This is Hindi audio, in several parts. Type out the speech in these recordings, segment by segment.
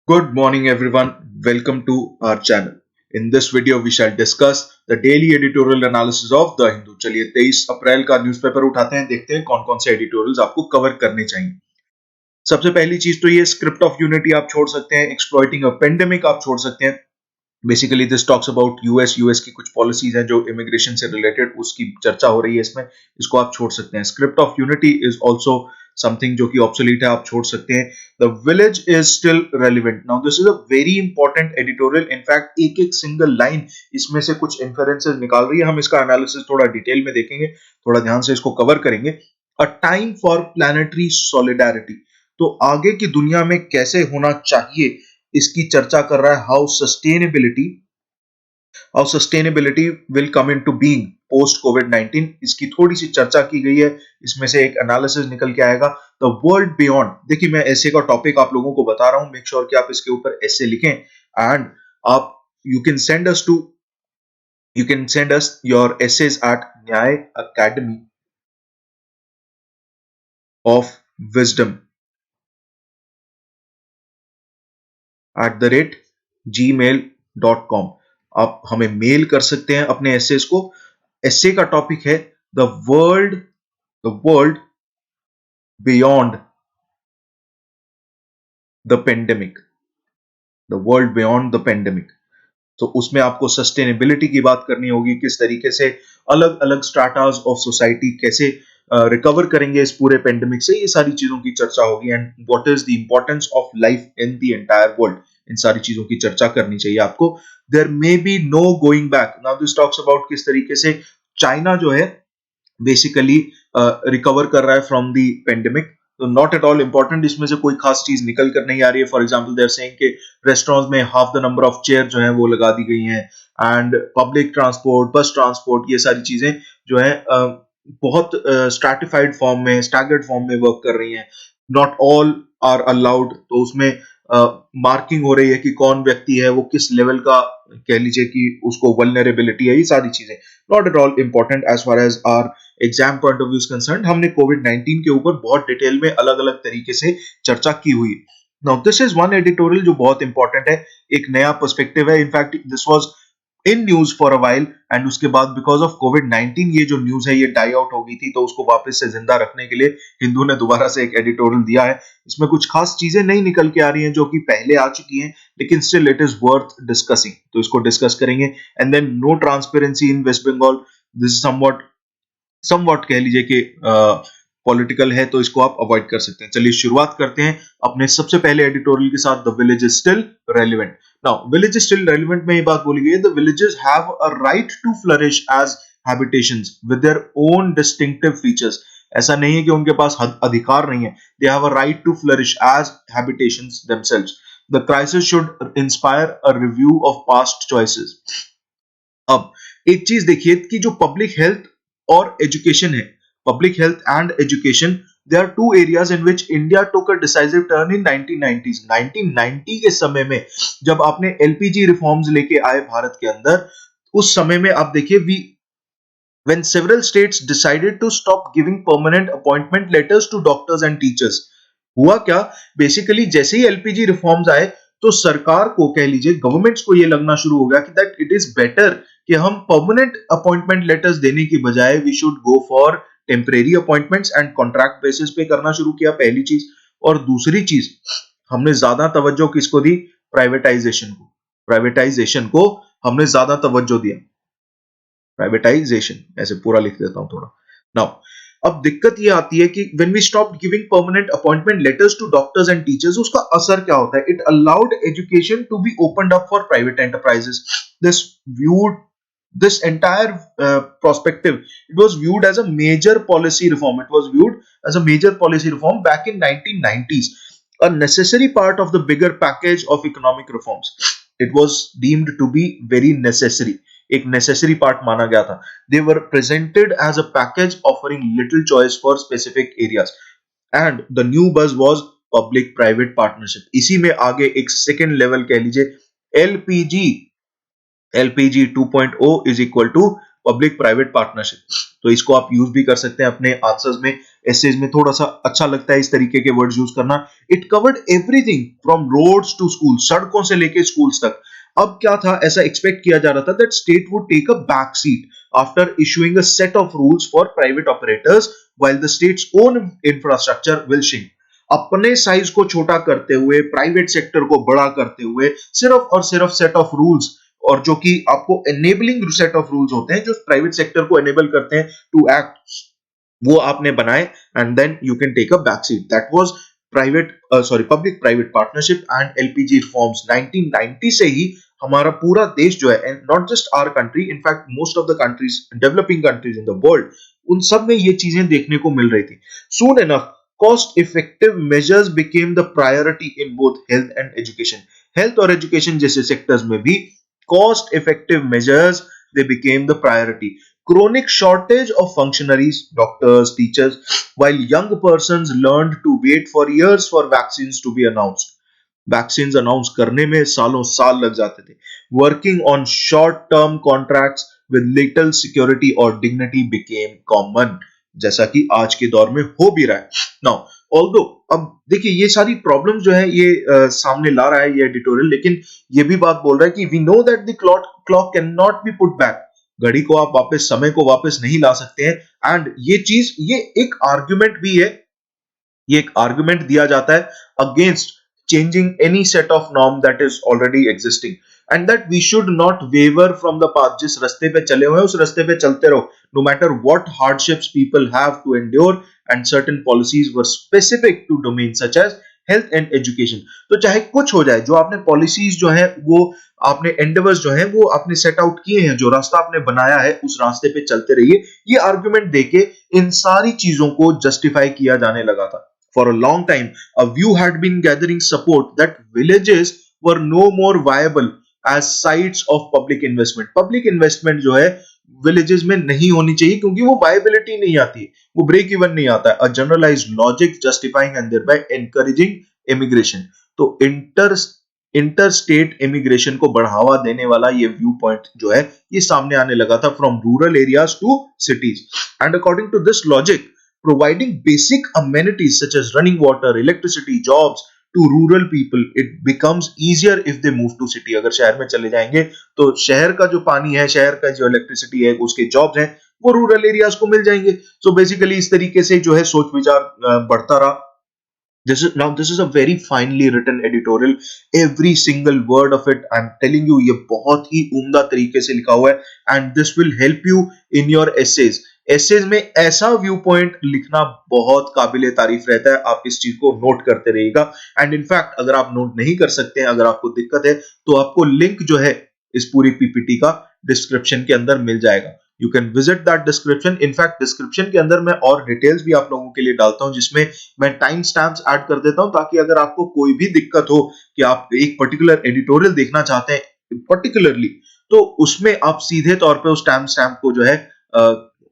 Good morning, everyone. Welcome to our channel. In this video, we shall discuss the daily editorial analysis of The Hindu. चलिए 23 अप्रैल का न्यूज़पेपर उठाते हैं, देखते हैं कौन कौन से एडिटोरियल्स आपको कवर करने चाहिए। सबसे पहली चीज तो ये स्क्रिप्ट ऑफ यूनिटी आप छोड़ सकते हैं, एक्सप्लॉइटिंग अ पेंडेमिक आप छोड़ सकते हैं। Basically this talks about US की कुछ पॉलिसीज हैं जो इमिग्रेशन से रिलेटेड, उसकी चर्चा हो रही है इसमें, इसको आप छोड़ सकते हैं। Script of unity is also something जो कि ऑब्सोलीट है, आप छोड़ सकते हैं। The village is still relevant. Now this is a very important editorial. In fact एक एक सिंगल लाइन इसमें से कुछ इन्फेरेंसेस निकाल रही है। हम इसका एनालिसिस थोड़ा डिटेल में देखेंगे, थोड़ा ध्यान से इसको कवर करेंगे। अ टाइम फॉर प्लैनेटरी सॉलिडारिटी, तो आगे की दुनिया में कैसे होना चाहिए इसकी चर्चा कर रहा है। How sustainability will come into being post कोविड-19, इसकी थोड़ी सी चर्चा की गई है। इसमें से एक एनालिसिस निकल के आएगा। द वर्ल्ड बियॉन्ड, देखिए मैं ऐसे का टॉपिक आप लोगों को बता रहा हूं, मेक श्योर कि आप इसके ऊपर ऐसे लिखें एंड आप you can send us to you can send us your essays at Nyaya academy of wisdom @gmail.com। आप हमें मेल कर सकते हैं अपने एसेस को। एसे का टॉपिक है the world the world beyond the pandemic. The world beyond the pandemic, तो उसमें आपको सस्टेनेबिलिटी की बात करनी होगी, किस तरीके से अलग अलग स्ट्राटास ऑफ सोसाइटी कैसे रिकवर करेंगे इस पूरे पेंडेमिक से, ये सारी चीजों की चर्चा होगी। And what is the importance of life in the entire world, इन सारी चीजों की चर्चा करनी चाहिए आपको। There may be no going back. Now this talks about किस तरीके से चाइना जो है बेसिकली रिकवर कर रहा है फ्रॉम दी पेंडेमिक। तो नॉट एट ऑल इंपॉर्टेंट, इसमें से कोई खास चीज निकल कर नहीं आ रही है। फॉर एग्जाम्पल देर सेइंग कि रेस्टोरेंट्स में half the number of chair जो है वो लगा दी गई हैं, एंड पब्लिक ट्रांसपोर्ट, बस ट्रांसपोर्ट, ये सारी चीजें जो है बहुत स्ट्रैटिफाइड फॉर्म में, स्टैगर्ड फॉर्म में वर्क कर रही हैं। नॉट ऑल आर अलाउड, तो उसमें मार्किंग हो रही है कि कौन व्यक्ति है वो किस लेवल का, कह लीजिए कि उसको वल्नरेबिलिटी है, ये सारी चीजें not at all important as far as our exam point of view concern. हमने कोविड-19 के ऊपर बहुत डिटेल में अलग अलग तरीके से चर्चा की हुई है। Now this is one editorial जो बहुत इंपॉर्टेंट है, एक नया पर्सपेक्टिव है। In fact this was in news for a while, and उसके बाद बिकॉज ऑफ कोविड-19 ये जो न्यूज है ये डाई आउट हो गई थी, तो उसको वापस से जिंदा रखने के लिए हिंदू ने दोबारा से एक एडिटोरियल दिया है। इसमें कुछ खास चीजें नहीं निकल के आ रही हैं जो कि पहले आ चुकी हैं, लेकिन still it is worth discussing, तो इसको डिस्कस करेंगे। And then no transparency in West Bengal, this is somewhat कह लीजिए कि पॉलिटिकल है, तो इसको आप अवॉइड कर सकते हैं। चलिए शुरुआत करते हैं अपने सबसे पहले एडिटोरियल के साथ, the village is still relevant. Now village is still relevant में ये बात बोली गई है, the villages have a right to flourish as habitations with their own distinctive features. ऐसा नहीं है कि उनके पास अधिकार नहीं है, they have a right to flourish as habitations themselves. The crisis should inspire a review of past choices. अब एक चीज देखिए कि जो पब्लिक हेल्थ और एजुकेशन है, public health and education, there are two areas in which India took a decisive turn in 1990s। 1990 के समय में जब आपने एलपीजी रिफॉर्म्स लेके आए भारत के अंदर, उस समय में आप देखिए when several states decided to stop giving permanent appointment letters to doctors and teachers, हुआ क्या, बेसिकली जैसे ही एलपीजी रिफॉर्म्स आए तो सरकार को, कह लीजिए गवर्नमेंट्स को, ये लगना शुरू हो गया कि दैट इट इज बेटर कि हम परमानेंट अपॉइंटमेंट लेटर्स देने की बजाय we should go for temporary appointments and contract basis पे करना शुरू किया, पहली चीज। और दूसरी चीज, हमने ज्यादा तवज्जो किसको दी, प्राइवेटाइजेशन को। प्राइवेटाइजेशन को हमने ज्यादा तवज्जो दिया, प्राइवेटाइजेशन, ऐसे पूरा लिख देता हूं थोड़ा। नाउ अब दिक्कत ये आती है कि when we stopped giving permanent appointment letters to doctors and teachers, उसका असर क्या होता है, it allowed education to be opened up for private enterprises। this entire perspective, it was viewed as a major policy reform, it was viewed as a major policy reform back in 1990s, a necessary part of the bigger package of economic reforms। it was deemed to be very necessary, एक नेसेसरी पार्ट माना गया था। They were presented as a package offering little choice for specific areas, and the new buzz was public private partnership. इसी में आगे एक सेकेंड लेवल कह लीजिए, LPG LPG 2.0 is equal to public private partnership. तो इसको आप यूज भी कर सकते हैं अपने आंसर्स में, एसेज में, थोड़ा सा अच्छा लगता है इस तरीके के वर्ड्स यूज करना। It covered everything from roads to school, सड़कों से लेके स्कूल्स तक। अब क्या था, ऐसा एक्सपेक्ट किया जा रहा था that state would take a back seat after issuing a set of rules for private operators while the state's own infrastructure will shrink. अपने साइज को छोटा करते हुए, प्राइवेट सेक्टर को बड़ा करते हुए, सिर्फ और सिर्फ सेट ऑफ रूल्स, और जो कि आपको एनेबलिंग सेट ऑफ रूल्स होते हैं जो प्राइवेट सेक्टर को एनेबल करते हैं टू एक्ट, वो आपने बनाए, and then you can take a back seat. That was private public private partnership and LPG reforms. 1990 से ही हमारा पूरा देश जो है, and not just our country, in fact most of the countries, developing countries in the world, उन सब में ये चीजें देखने को मिल रही थी। सून enough cost effective measures became the priority in both health and education. Health और education जैसे sectors में भी cost effective measures they became the priority. Chronic shortage of functionaries, doctors, teachers, while young persons learned to wait for years for vaccines to be announced. Vaccine announce करने में सालों साल लग जाते थे। Working on short term contracts with little security और डिग्निटी बिकेम कॉमन, जैसा कि आज के दौर में हो भी रहा है। नाउ ऑल्दो, अब देखिए ये सारी प्रॉब्लम जो है ये सामने ला रहा है ये एडिटोरियल, लेकिन ये भी बात बोल रहा है कि we know that the clock can not be put back. घड़ी को आप वापस, समय को वापस नहीं ला सकते हैं। एंड ये चीज, ये एक आर्ग्यूमेंट भी है, ये एक आर्गुमेंट दिया जाता है against changing any set of norm that is already existing, and that we should not waver from the path. जिस रास्ते पे चले हुए हैं उस रास्ते पे चलते रहो, no matter what hardships people have to endure, and certain policies were specific to domain such as health and education. तो चाहे कुछ हो जाए, जो आपने पॉलिसीज जो है, वो आपने एंडेवर्स जो है वो आपने सेट आउट किए हैं, जो रास्ता आपने बनाया है उस रास्ते पे चलते रहिए, ये आर्गुमेंट देके इन सारी चीजों को जस्टिफाई किया जाने लगा था। For a long time, a view had been gathering support that villages were no more viable as sites of public investment. Public investment जो है villages में नहीं होनी चाहिए क्योंकि वो viability नहीं आती है, वो break even नहीं आता है। A generalized logic justifying and thereby encouraging immigration. तो interstate immigration को बढ़ावा देने वाला ये व्यू पॉइंट जो है ये सामने आने लगा था from rural areas to cities. And according to this logic, providing basic amenities such as running water, electricity, jobs to rural people, it becomes easier if they move to city. अगर शहर में चले जाएंगे तो शहर का जो पानी है, शहर का जो इलेक्ट्रिसिटी है, उसके जॉब्स हैं, वो रूरल एरियाज को मिल जाएंगे। सो बेसिकली इस तरीके से जो है सोच विचार बढ़ता रहा। This is a very finely written editorial. Every single word of it, I'm telling you, ये बहुत ही उम्दा तरीके से लिखा हुआ है, and this will help you in your essays. Essays में ऐसा व्यू पॉइंट लिखना बहुत काबिले तारीफ रहता है, आप इस चीज को नोट करते रहिएगा। एंड इनफैक्ट अगर आप नोट नहीं कर सकते हैं, अगर आपको दिक्कत है, तो आपको लिंक जो है इस पूरी पीपीटी का डिस्क्रिप्शन के अंदर मिल जाएगा। You can visit that description. In fact description के अंदर मैं और डिटेल्स भी आप लोगों के लिए डालता हूं, जिसमें मैं टाइम स्टैम्प्स ऐड कर देता हूं, ताकि अगर आपको कोई भी दिक्कत हो कि आप एक पर्टिकुलर एडिटोरियल देखना चाहते हैं पर्टिकुलरली, तो उसमें आप सीधे तौर पे उस टाइम स्टैम्प को जो है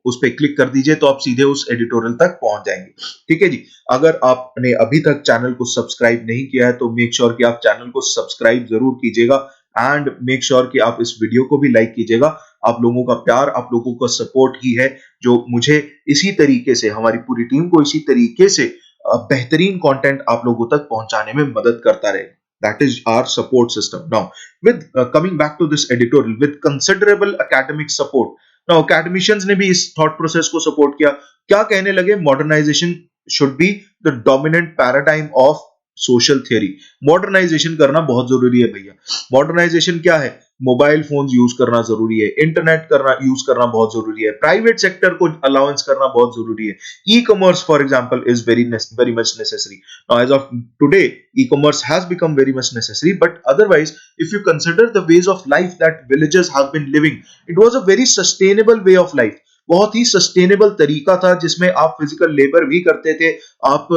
उस पर क्लिक कर दीजिए, तो आप सीधे उस एडिटोरियल तक पहुंच जाएंगे। ठीक है जी। अगर आपने अभी तक चैनल को सब्सक्राइब नहीं किया है तो मेक श्योर कि आप चैनल को सब्सक्राइब जरूर कीजिएगा, एंड मेक श्योर कि आप इस वीडियो को भी लाइक कीजिएगा। आप लोगों का प्यार, आप लोगों का सपोर्ट ही है जो मुझे इसी तरीके से, हमारी पूरी टीम को इसी तरीके से बेहतरीन कंटेंट आप लोगों तक पहुंचाने में मदद करता रहेगा। That is our support system. Now, with coming back to this editorial, with considerable academic support, now academicians ने भी इस thought process को support किया। क्या कहने लगे? Modernization should be the dominant paradigm of social theory. Modernization करना बहुत जरूरी है भैया। Modernization क्या है? मोबाइल फोन्स यूज करना जरूरी है, इंटरनेट यूज करना बहुत जरूरी है, प्राइवेट सेक्टर को अलाउंस करना बहुत जरूरी है। E commerce for example is very much necessary. Now as of today e commerce has become very much necessary, but otherwise if you consider the ways of life that villages have been living, it was a very sustainable way of life. बहुत ही सस्टेनेबल तरीका था जिसमें आप फिजिकल लेबर भी करते थे, आप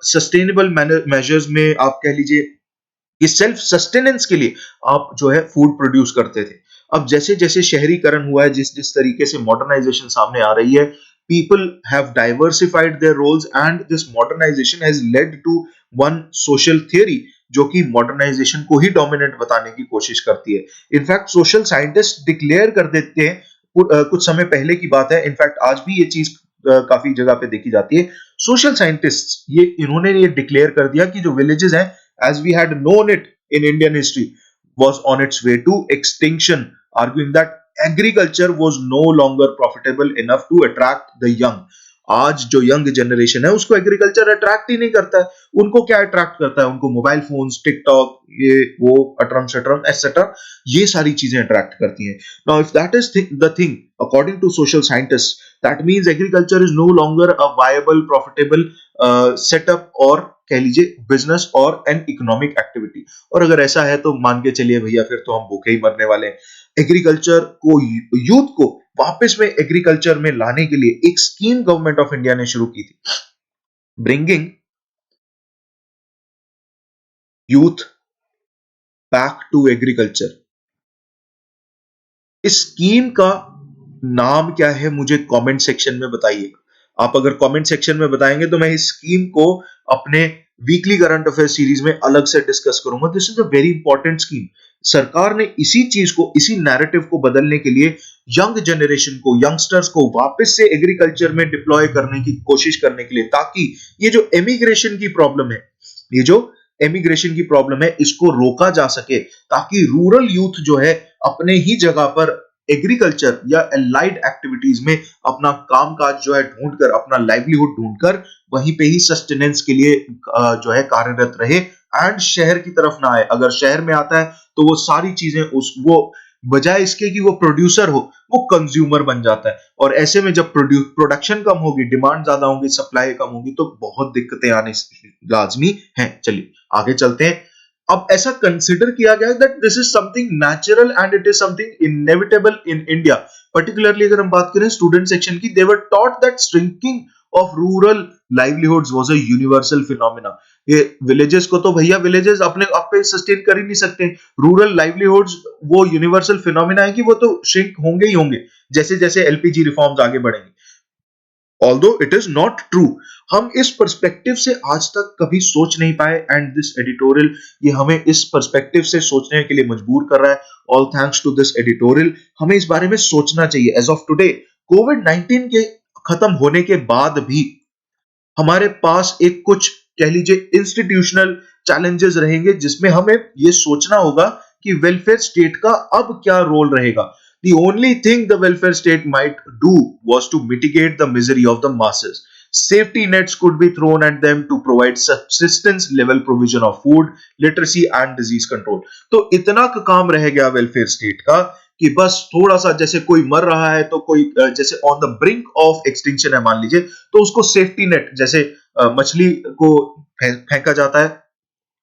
सस्टेनेबल मेजर्स में आप कह लीजिए कि सेल्फ सस्टेनेंस के लिए आप जो है फूड प्रोड्यूस करते थे। अब जैसे जैसे शहरीकरण हुआ है, जिस जिस तरीके से मॉडर्नाइजेशन सामने आ रही है, people have diversified their roles, and this modernisation has led to one social theory जो कि मॉडर्नाइजेशन को ही डोमिनेंट बताने की कोशिश करती है। इनफैक्ट सोशल साइंटिस्ट डिक्लेयर कर देते हैं कुछ समय पहले की बात है, इनफैक्ट आज भी ये चीज काफी जगह पे देखी जाती है। सोशल साइंटिस्ट इन्होंने ये डिक्लेयर कर दिया कि जो विलेजेस हैं, as we had known it in Indian history, was on its way to extinction, arguing that agriculture was no longer profitable enough to attract the young. आज जो यंग जनरेशन है उसको एग्रीकल्चर अट्रैक्ट ही नहीं करता है। उनको क्या अट्रैक्ट करता है? उनको मोबाइल फोन्स, टिकटॉक, ये वो अटरम शटरम एटसेट्रा, ये सारी चीजें अट्रैक्ट करती हैं। Now if that is the thing according to social scientist, that means agriculture is no longer a viable profitable setup, और कह लीजिए बिजनेस और एन इकोनॉमिक एक्टिविटी। और अगर ऐसा है तो मान के चलिए भैया, फिर तो हम भूखे ही मरने वाले हैं। एग्रीकल्चर को, यूथ को वापस में एग्रीकल्चर में लाने के लिए एक स्कीम गवर्नमेंट ऑफ इंडिया ने शुरू की थी, bringing youth back to agriculture. इस स्कीम का नाम क्या है मुझे कमेंट सेक्शन में बताइएगा। आप अगर कमेंट सेक्शन में बताएंगे तो मैं इस स्कीम को अपने वीकली करंट अफेयर सीरीज में अलग से डिस्कस करूंगा। This is a very important scheme. सरकार ने इसी चीज को, इसी नैरेटिव को बदलने के लिए यंग जनरेशन को, यंगस्टर्स को वापस से एग्रीकल्चर में डिप्लॉय करने की कोशिश करने के लिए, ताकि ये जो एमिग्रेशन की प्रॉब्लम है, ये जो एमिग्रेशन की प्रॉब्लम है, इसको रोका जा सके, ताकि रूरल यूथ जो है अपने ही जगह पर एग्रीकल्चर या एलाइड एक्टिविटीज में अपना कामकाज जो है ढूंढकर, अपना लाइवलीहुड ढूंढकर वहीं पे ही सस्टेनेंस के लिए जो है कार्यरत रहे, एंड शहर की तरफ ना आए। अगर शहर में आता है तो वो सारी चीजें वो बजाय इसके कि वो प्रोड्यूसर हो, वो कंज्यूमर बन जाता है। और ऐसे में जब प्रोडक्शन कम होगी, डिमांड ज्यादा होगी, सप्लाई कम होगी, तो बहुत दिक्कतें आने लाजमी हैं। चलिए आगे चलते हैं। अब ऐसा कंसिडर किया गया that this is something natural and it is something inevitable in India. Particularly अगर हम बात करें स्टूडेंट सेक्शन की, they were taught that shrinking of rural livelihoods was a universal phenomena. ये विलेजेस को तो भैया, विलेजेस अपने आप पे सस्टेन कर ही नहीं सकते। रूरल लाइवलीहुड्स वो यूनिवर्सल फिनोमेना है कि वो तो श्रिंक होंगे ही होंगे जैसे जैसे एलपीजी रिफॉर्म्स आगे बढ़ेंगे। Although it is not true, हम इस पर्सपेक्टिव से आज तक कभी सोच नहीं पाए, एंड दिस एडिटोरियल ये हमें इस पर्सपेक्टिव से सोचने के लिए मजबूर कर रहा है। All thanks to this editorial, हमें इस बारे में सोचना चाहिए। एज ऑफ टुडे, कोविड 19 के खत्म होने के बाद भी हमारे पास एक कुछ कह लीजिए इंस्टीट्यूशनल चैलेंजेस रहेंगे, जिसमें हमें ये सोचना होगा कि वेलफेयर स्टेट का अब क्या रोल रहेगा। The only thing the welfare state might do was to mitigate the misery of the masses. Safety nets could be thrown at them to provide subsistence level provision of food, literacy and disease control. तो इतना का काम रह गया वेलफेयर स्टेट का कि बस थोड़ा सा, जैसे कोई मर रहा है तो कोई जैसे on the brink of extinction है मान लीजिए, तो उसको सेफ्टी नेट, जैसे मछली को फेंका जाता है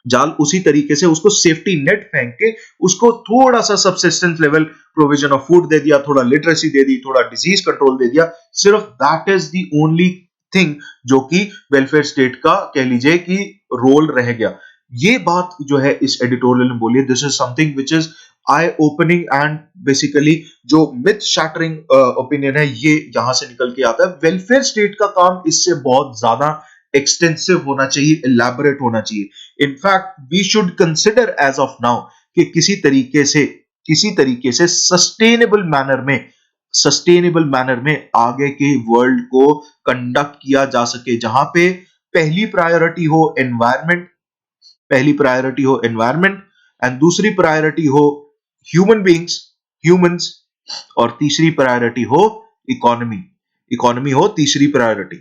जाल, उसी तरीके से उसको सेफ्टी नेट फेंक के उसको थोड़ा सा subsistence level provision of food दे दिया, थोड़ा लिटरेसी दे दी, थोड़ा डिजीज कंट्रोल दे दिया। सिर्फ that is the only thing जो कि वेलफेयर स्टेट का कह लीजिए कि रोल रह गया। ये बात जो है इस एडिटोरियल में बोली, this is something which is I opening and basically जो मिथ शैटरिंग ओपिनियन है, ये यहां से निकल के आता है। वेलफेयर स्टेट का काम इससे बहुत ज्यादा एक्सटेंसिव होना चाहिए, इलैबोरेट होना चाहिए। In fact we should consider as of now कि किसी तरीके से सस्टेनेबल मैनर में आगे के वर्ल्ड को कंडक्ट किया जा सके, जहां पे पहली प्रायोरिटी हो एनवायरमेंट एंड दूसरी प्रायोरिटी हो ह्यूमंस, और तीसरी प्रायोरिटी हो इकोनॉमी हो तीसरी प्रायोरिटी।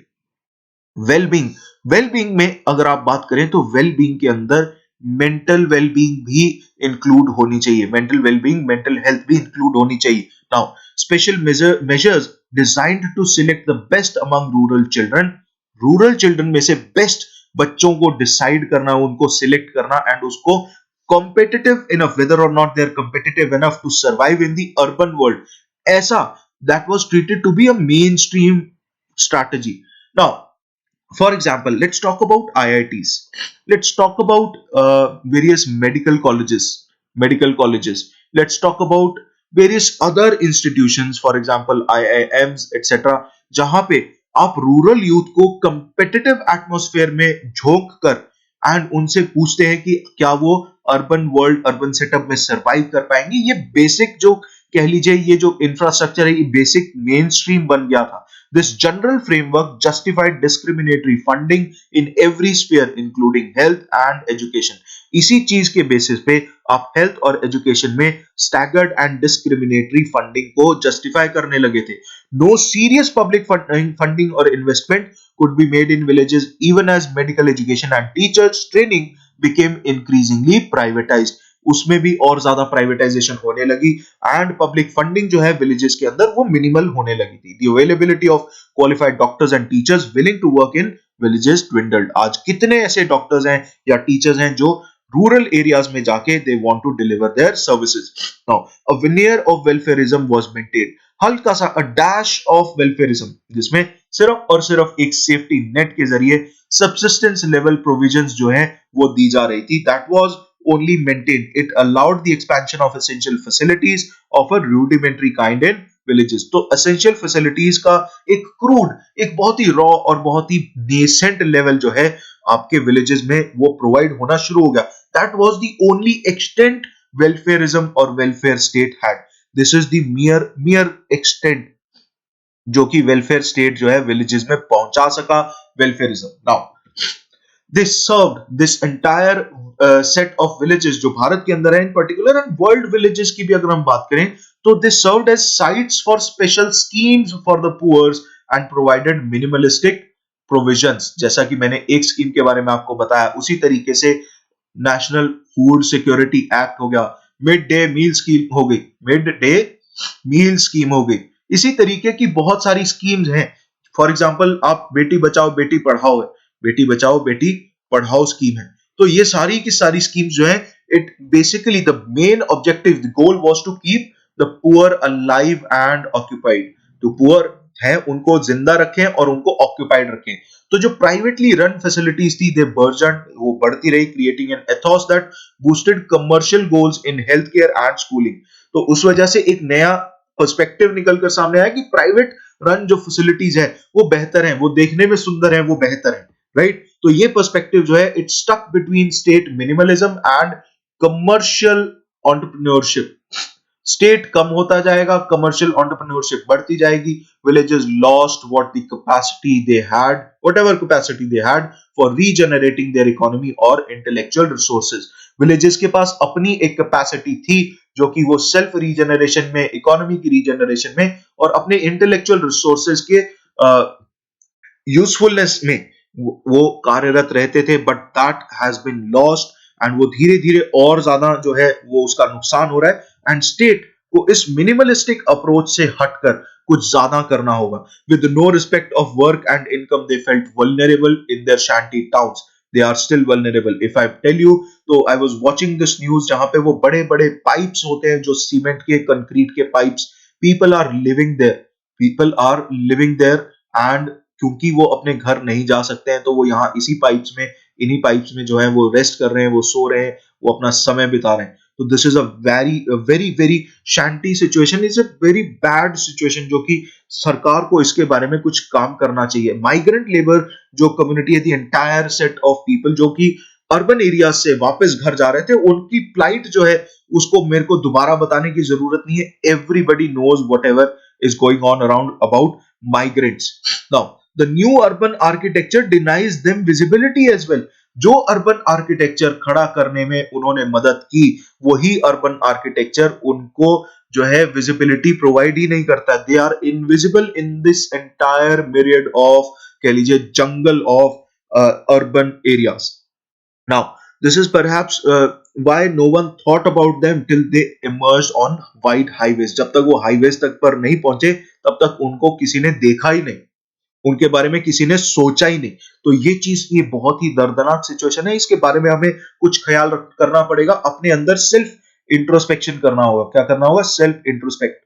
वेलबींग में अगर आप बात करें तो वेलबींग के अंदर मेंटल वेलबींग भी इंक्लूड होनी चाहिए, मेंटल हेल्थ भी इंक्लूड होनी चाहिए। Now special measures designed to select the best among rural children में से बेस्ट बच्चों को डिसाइड करना, उनको सिलेक्ट करना, एंड उसको competitive enough, whether or not they're competitive enough to survive in the urban world, ऐसा that was treated to be a mainstream strategy. Now for example, let's talk about IITs. Let's talk about various medical colleges. Let's talk about various other institutions, for example IIMs etc., जहां पे आप रूरल यूथ को कंपेटिटिव एटमॉस्फेयर में झोंक कर एंड उनसे पूछते हैं कि क्या वो अर्बन सेटअप में सरवाइव कर पाएंगे। ये बेसिक जो कह लीजिए ये जो इंफ्रास्ट्रक्चर है ये बेसिक मेन स्ट्रीम बन गया था. This general framework justified discriminatory funding in every sphere including health and education. इसी चीज के बेसिस पे आप हेल्थ और एजुकेशन में स्टैगर्ड एंड डिस्क्रिमिनेटरी फंडिंग को जस्टिफाई करने लगे थे. नो सीरियस पब्लिक फंडिंग और investment could be made in villages even as medical education and teachers training became increasingly privatized. उसमें भी और ज्यादा प्राइवेटाइजेशन होने लगी एंड पब्लिक फंडिंग जो है विलेजेस के अंदर वो मिनिमल होने लगी थी. The availability of qualified doctors and teachers willing to work in villages dwindled. आज कितने ऐसे डॉक्टर्स हैं या टीचर्स हैं जो रूरल एरियाज में जाके they want to deliver their services. Now a veneer of welfareism was maintained. हल्का सा अ डैश ऑफ वेलफेयरिज्म जिसमें सिर्फ और सिर्फ एक सेफ्टी नेट के जरिए सबसिस्टेंस लेवल प्रोविजंस जो है वो दी जा रही थी. That was only maintain. It allowed the expansion of essential facilities of a rudimentary kind in villages. तो एसेंशियल फैसिलिटीज का एक क्रूड, एक बहुत ही रॉ और बहुत ही नेसेंट लेवल जो है आपके विलेजेस में वो प्रोवाइड होना शुरू हो गया. That was the only extent welfarism और welfare state had. This is the mere extent जो कि वेलफेयर स्टेट जो है विलेजेस में पहुंचा सका welfarism. Now this served this entire set of villages जो भारत के अंदर है in particular and world villages की भी अगर हम बात करें तो this served as sites for special schemes for the poors and provided minimalistic provisions. जैसा कि मैंने एक स्कीम के बारे में आपको बताया उसी तरीके से नेशनल फूड सिक्योरिटी एक्ट हो गया, मिड डे मील स्कीम हो गई, मिड डे मील स्कीम हो गई. इसी तरीके की बहुत सारी स्कीम्स हैं. फॉर एग्जांपल आप बेटी बचाओ बेटी पढ़ाओ है, बेटी बचाओ बेटी पढ़ाओ स्कीम है. तो ये सारी की सारी स्कीम्स जो है it basically the main objective the goal was to keep the poor alive and occupied. जो पुअर है उनको जिंदा रखें और उनको ऑक्यूपाइड रखें. तो जो प्राइवेटली रन फैसिलिटीज थी दे बर्जन वो बढ़ती रही, creating an Athos that boosted commercial goals in health care and schooling. तो उस वजह से एक नया पर्सपेक्टिव निकलकर सामने आया कि प्राइवेट रन जो फैसिलिटीज है वो बेहतर है, वो देखने में सुंदर है, वो बेहतर है. राइट. तो ये पर्सपेक्टिव जो है it stuck between state minimalism and commercial entrepreneurship. State कम होता जाएगा, कमर्शियल एंटरप्रेन्योरशिप बढ़ती जाएगी. Villages lost what the capacity they had, whatever capacity they had for regenerating their economy और इंटेलेक्चुअल रिसोर्सेज. विलेजेस के पास अपनी एक कैपेसिटी थी जो कि वो सेल्फ रीजनरेशन में, इकोनॉमी की रीजनरेशन में और अपने इंटेलेक्चुअल रिसोर्सेज के यूजफुलनेस में वो कार्यरत रहते थे. But that has been lost and वो धीरे धीरे और ज्यादा जो है वो उसका नुकसान हो रहा है. एंड स्टेट को इस मिनिमलिस्टिक अप्रोच से हटकर कुछ ज्यादा करना होगा. With no respect of work and income they felt vulnerable in their shanty towns. They are still vulnerable. If I tell you तो I was watching this news जहां पे वो बड़े बड़े पाइप्स होते हैं जो सीमेंट के, कंक्रीट के pipes, people are living there, people are living there and क्योंकि वो अपने घर नहीं जा सकते हैं तो वो यहाँ इसी पाइप्स में, इन्हीं पाइप्स में जो है वो रेस्ट कर रहे हैं, वो सो रहे हैं, वो अपना समय बिता रहे हैं. तो this is a very very shanty situation, is a very bad situation जो कि सरकार को इसके बारे में कुछ काम करना चाहिए. माइग्रेंट लेबर जो कम्युनिटी है, the entire set of people जो कि अर्बन एरिया से वापस घर जा रहे थे, उनकी प्लाइट जो है उसको मेरे को दोबारा बताने की जरूरत नहीं है. Everybody knows whatever is going on around about migrants. Now, the new urban architecture denies them visibility as well. जो अर्बन आर्किटेक्चर खड़ा करने में उन्होंने मदद की, वही अर्बन आर्किटेक्चर उनको जो है विजिबिलिटी प्रोवाइड ही नहीं करता. They are invisible in this entire myriad of, कह लीजिए, jungle of urban areas. Now, this is perhaps why no one thought about them till they emerged on wide highways. जब तक वो हाईवेज तक पर नहीं पहुंचे तब तक उनको किसी ने देखा ही नहीं, उनके बारे में किसी ने सोचा ही नहीं. तो ये चीज, ये बहुत ही दर्दनाक सिचुएशन है. इसके बारे में हमें कुछ ख्याल करना पड़ेगा, अपने अंदर सेल्फ इंट्रोस्पेक्शन करना होगा. क्या करना होगा? Self introspect.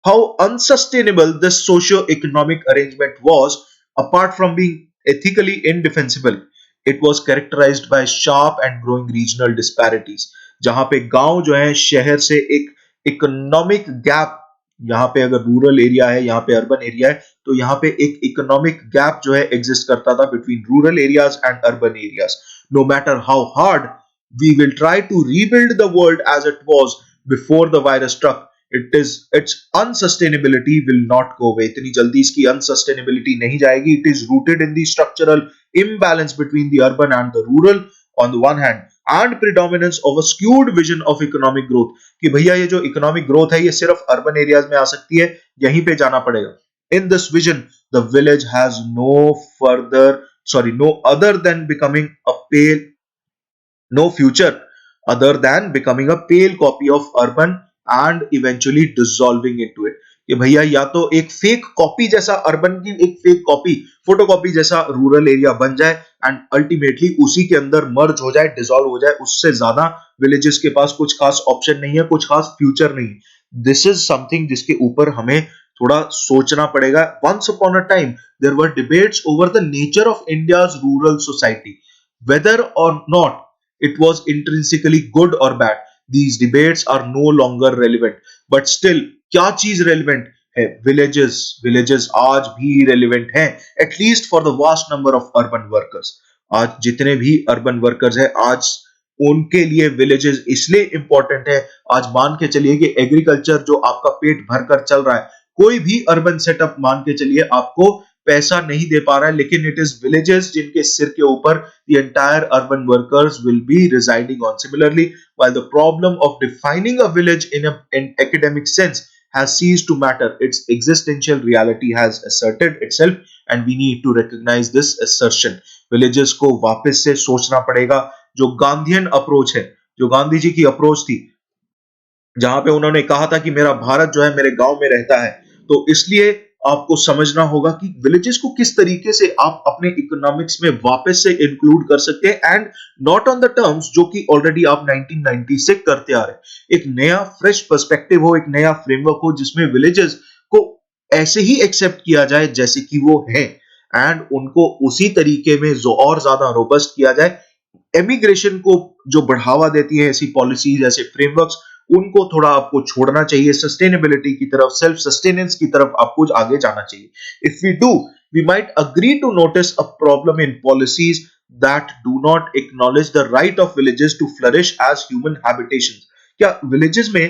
How unsustainable this socio-economic arrangement was, apart from being ethically indefensible, it was characterized by sharp and growing regional disparities. जहां पे गांव जो है शहर से एक इकोनॉमिक गैप, यहाँ पे अगर रूरल एरिया है, यहाँ पे अर्बन एरिया है, तो यहाँ पे एक इकोनॉमिक गैप जो है एग्जिस्ट करता था between rural areas and urban areas. No matter how hard we will try to rebuild the world as it was before the virus struck, its unsustainability will not go away. इतनी जल्दी इसकी unsustainability नहीं जाएगी. It is rooted in the structural imbalance between the urban and the rural on the one hand, and predominance of a skewed vision of economic growth. कि भैया ये जो economic growth है ये सिर्फ urban areas में आ सकती है, यहीं पे जाना पड़ेगा. In this vision, the village has no other than becoming a pale no future other than becoming a pale copy of urban and eventually dissolving into it. कि भैया या तो एक फेक कॉपी जैसा अर्बन की एक फेक कॉपी फोटोकॉपी जैसा रूरल एरिया बन जाए एंड अल्टीमेटली उसी के अंदर मर्ज हो जाए, डिसॉल्व हो जाए. उससे ज्यादा विलेजेस के पास कुछ खास ऑप्शन नहीं है, कुछ खास फ्यूचर नहीं है. दिस इज समथिंग जिसके ऊपर हमें थोड़ा सोचना पड़ेगा. Once upon a time there were debates over the nature of India's rural society, whether or not it was intrinsically good or bad. These debates are no longer relevant. But still, क्या चीज relevant है? Villages आज भी relevant हैं, at least for the vast number of urban workers. आज जितने भी urban workers हैं, आज उनके लिए villages इसलिए important है. आज मान के चलिए कि agriculture जो आपका पेट भरकर चल रहा है, कोई भी urban setup मान के चलिए आपको पैसा नहीं दे पा रहा है, लेकिन इट इज विलेजेस जिनके सिर के ऊपर the entire urban workers will be residing on. Similarly, while the problem of defining a village in an academic sense has ceased to matter, its existential reality has asserted itself and we need to recognize this assertion. Villages को वापस से सोचना पड़ेगा. जो गांधीयन अप्रोच है, जो गांधी जी की अप्रोच थी, जहां पे उन्होंने कहा था कि मेरा भारत जो है मेरे गांव में रहता है, तो इसलिए आपको समझना होगा कि विलेजेस को किस तरीके से आप अपने इकोनॉमिक्स में वापस से इंक्लूड कर सकते हैं and not on the terms जो कि ऑलरेडी आप 1990 से करते आ रहे हैं. एक नया फ्रेश पर्सपेक्टिव हो, एक नया फ्रेमवर्क हो जिसमें विलेजेस को ऐसे ही एक्सेप्ट किया जाए जैसे कि वो है एंड उनको उसी तरीके में जो और ज्यादा रोबस्ट किया जाए. एमिग्रेशन को जो बढ़ावा देती है ऐसी पॉलिसीज, ऐसे फ्रेमवर्क्स, उनको थोड़ा आपको छोड़ना चाहिए. सस्टेनेबिलिटी की तरफ, सेल्फ सस्टेनेंस की तरफ आपको आगे जाना चाहिए. If we do, we might agree to notice a problem in policies that do not acknowledge the right of villages to flourish as human habitations. क्या विलेजेस में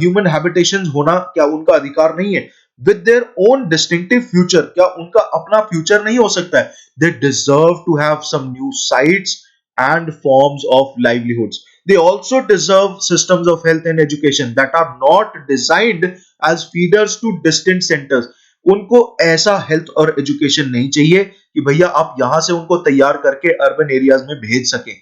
ह्यूमन हैबिटेशंस होना क्या उनका अधिकार नहीं है? With their own distinctive future, क्या उनका अपना फ्यूचर नहीं हो सकता है? They deserve to have some new sites and forms of livelihoods. They also deserve systems of health and education that are not designed as feeders to distant centers. उनको ऐसा हेल्थ और एजुकेशन नहीं चाहिए कि भैया आप यहां से उनको तैयार करके अर्बन एरियाज में भेज सकें.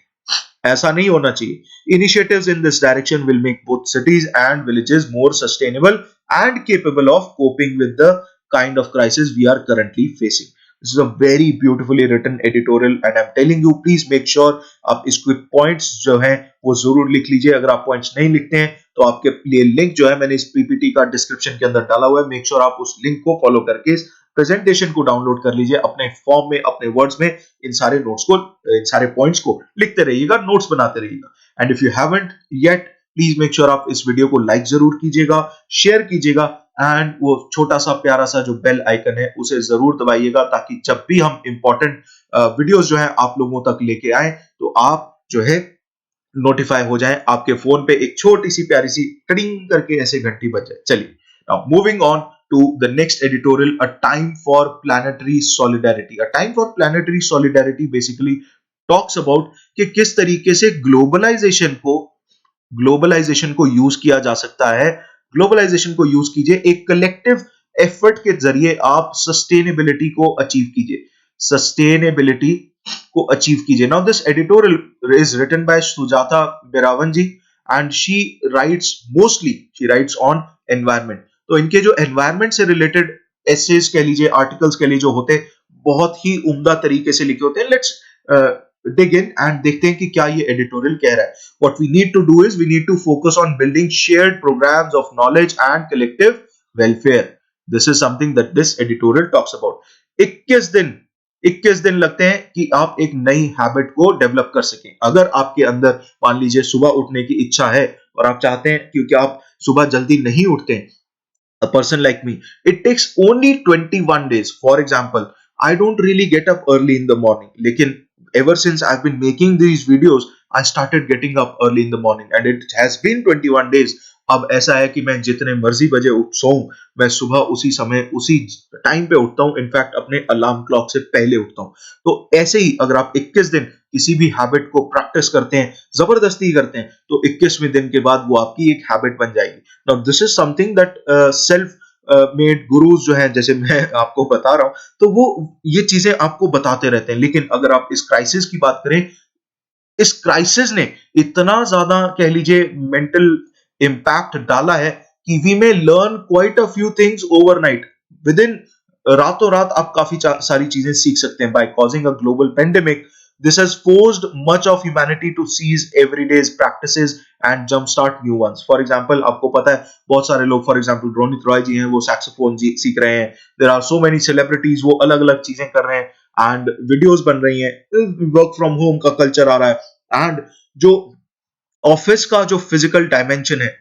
ऐसा नहीं होना चाहिए. Initiatives in this direction will make both cities and villages more sustainable and capable of coping with the kind of crisis we are currently facing. This is a very beautifully written editorial and I'm telling you, please make sure आप इसके points जो हैं वो जरूर लिख लीजिए. अगर आप points नहीं लिखते हैं तो आपके लिए लिंक जो है मैंने इस पीपीटी का डिस्क्रिप्शन के अंदर डाला हुआ है. मेक श्योर आप उस लिंक को फॉलो करके इस प्रेजेंटेशन को डाउनलोड कर लीजिए. अपने फॉर्म में, अपने वर्ड्स में इन सारे नोट्स को, इन सारे पॉइंट्स को लिखते रहिएगा, नोट्स बनाते रहिएगा. And if you haven't yet, please make sure आप इस वीडियो को लाइक जरूर कीजिएगा, शेयर कीजिएगा एंड वो छोटा सा प्यारा सा जो बेल आइकन है उसे जरूर दबाइएगा ताकि जब भी हम इंपॉर्टेंट वीडियोस जो है आप लोगों तक लेके आए तो आप जो है नोटिफाई हो जाए. आपके फोन पे एक छोटी सी प्यारी सी टिंग करके ऐसे घंटी बज जाए. चलिए, now moving on to the next editorial, a time for planetary solidarity. A time for planetary solidarity basically talks about कि किस तरीके से ग्लोबलाइजेशन को यूज किया जा सकता है. ग्लोबलाइजेशन को यूज कीजिए, एक कलेक्टिव एफर्ट के जरिए आप सस्टेनेबिलिटी को अचीव कीजिए. सस्टेनेबिलिटी को अचीव कीजिए. Now this editorial is written by Sujata Beravan ji and she writes on environment. तो इनके जो एनवायरमेंट से रिलेटेड एसेज कह लीजिए, आर्टिकल्स कह लीजिए, जो होते हैं बहुत ही उम्दा तरीके से लिखे होते हैं. लेट्स dig in and देखते हैं कि क्या ये एडिटोरियल कह रहा है. What we need to do is we need to focus on building shared programs of knowledge and collective welfare. This is something that this editorial talks about. 21 दिन लगते हैं कि आप एक नई हैबिट को डेवलप कर सकें. अगर आपके अंदर मान लीजिए सुबह उठने की इच्छा है और आप चाहते हैं, क्योंकि आप सुबह जल्दी नहीं उठते हैं, a person like me, it takes only 21 days. For example, I don't really get up early in the morning, लेकिन ever since I've been making these videos, I started getting up early in the morning and it has been 21 days. अब ऐसा है कि मैं जितने मर्जी बजे उठ सोऊं, मैं सुबह उसी समय उसी टाइम पे उठता हूं, इनफैक्ट अपने अलार्म क्लॉक से पहले उठता हूं। तो ऐसे ही अगर आप 21 दिन किसी भी हैबिट को प्रैक्टिस करते हैं, जबरदस्ती करते हैं, तो 21वें दिन के बाद वो आपकी एक हैबिट बन जाएगी। Now this is something that self made gurus जो है, जैसे मैं आपको बता रहा हूं, तो वो ये चीजें आपको बताते रहते हैं। लेकिन अगर आप इस क्राइसिस की बात करें, इस क्राइसिस ने इतना ज्यादा कह लीजिए मेंटल इम्पैक्ट डाला है कि we may learn quite a few things overnight. Within रातों रात आप काफी सारी चीजें सीख सकते हैं। By causing a global pandemic, this has forced much of humanity to cease everyday practices and jump start new ones. For example, आपको पता है बहुत सारे लोग, फॉर एग्जांपल रोनित रॉय जी हैं, वो सैक्सोफोन सीख रहे हैं। There are so many celebrities, वो अलग अलग चीजें कर रहे हैं एंड वीडियोस बन रही हैं। वर्क फ्रॉम होम का कल्चर आ रहा है एंड जो ऑफिस का जो फिजिकल डायमेंशन है,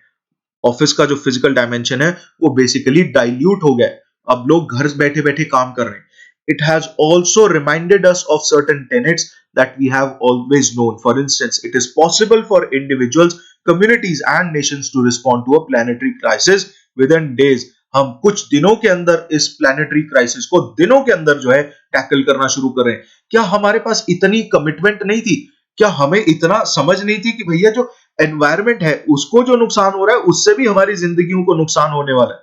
ऑफिस का जो फिजिकल डायमेंशन है वो बेसिकली डाइल्यूट हो गया है। अब लोग घर बैठे बैठे काम कर रहे हैं। It has also reminded us of certain tenets that we have always known. For instance, it is possible for individuals, communities and nations to respond to a planetary crisis within days. हम कुछ दिनों के अंदर इस प्लैनेटरी क्राइसिस को दिनों के अंदर जो है टैकल करना शुरू कर रहे हैं। क्या हमारे पास इतनी कमिटमेंट नहीं थी? क्या हमें इतना समझ नहीं थी कि भैया जो एनवायरमेंट है उसको जो नुकसान हो रहा है उससे भी हमारी जिंदगियों को नुकसान होने वाला है?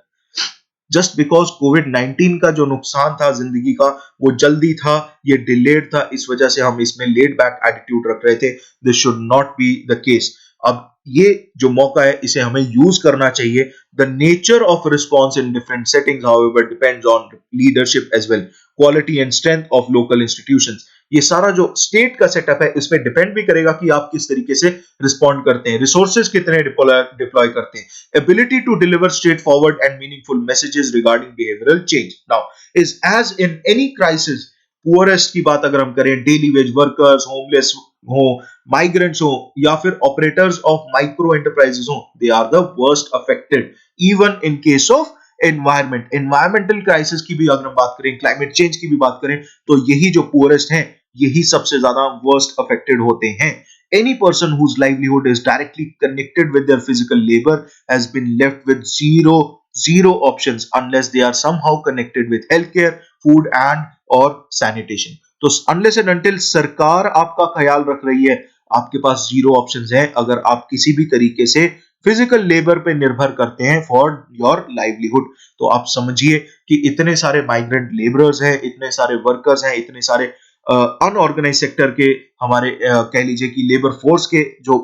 जस्ट बिकॉज कोविड-19 का जो नुकसान था जिंदगी का, वो जल्दी था, ये डिलेड था, इस वजह से हम इसमें लेड बैक एटीट्यूड रख रहे थे। This should not be the case. अब ये जो मौका है इसे हमें यूज करना चाहिए। The nature of response in different settings however depends on leadership as well, quality and strength of local institutions. ये सारा जो स्टेट का सेटअप है इसमें डिपेंड भी करेगा कि आप किस तरीके से रिस्पॉन्ड करते हैं, रिसोर्सेज कितने डिप्लॉय करते हैं, ability to deliver straightforward and meaningful messages regarding behavioral change. Now, is as in any crisis, poorest की बात अगर हम करें, डेली वेज वर्कर्स, होमलेस हो, माइग्रेंट्स हो, या फिर ऑपरेटर्स ऑफ माइक्रो एंटरप्राइजेस हो, they are the worst affected. Even in case of environment, environmental crisis की भी अगर हम बात करें, क्लाइमेट चेंज की भी बात करें, तो यही जो पुअरेस्ट हैं, यही सबसे ज्यादा वर्स्ट अफेक्टेड होते हैं। Any person whose livelihood is directly connected with their physical labor has been left with zero options unless they are somehow connected with healthcare, food and or sanitation. तो unless and until सरकार आपका ख्याल रख रही है, आपके पास जीरो ऑप्शंस हैं अगर आप किसी भी तरीके से फिजिकल लेबर पे निर्भर करते हैं फॉर योर लाइवलीहुड। तो आप समझिए कि इतने सारे माइग्रेंट लेबरर्स हैं, इतने सारे वर्कर्स हैं, इतने सारे अनऑर्गेनाइज सेक्टर के हमारे कह लीजिए कि लेबर फोर्स के जो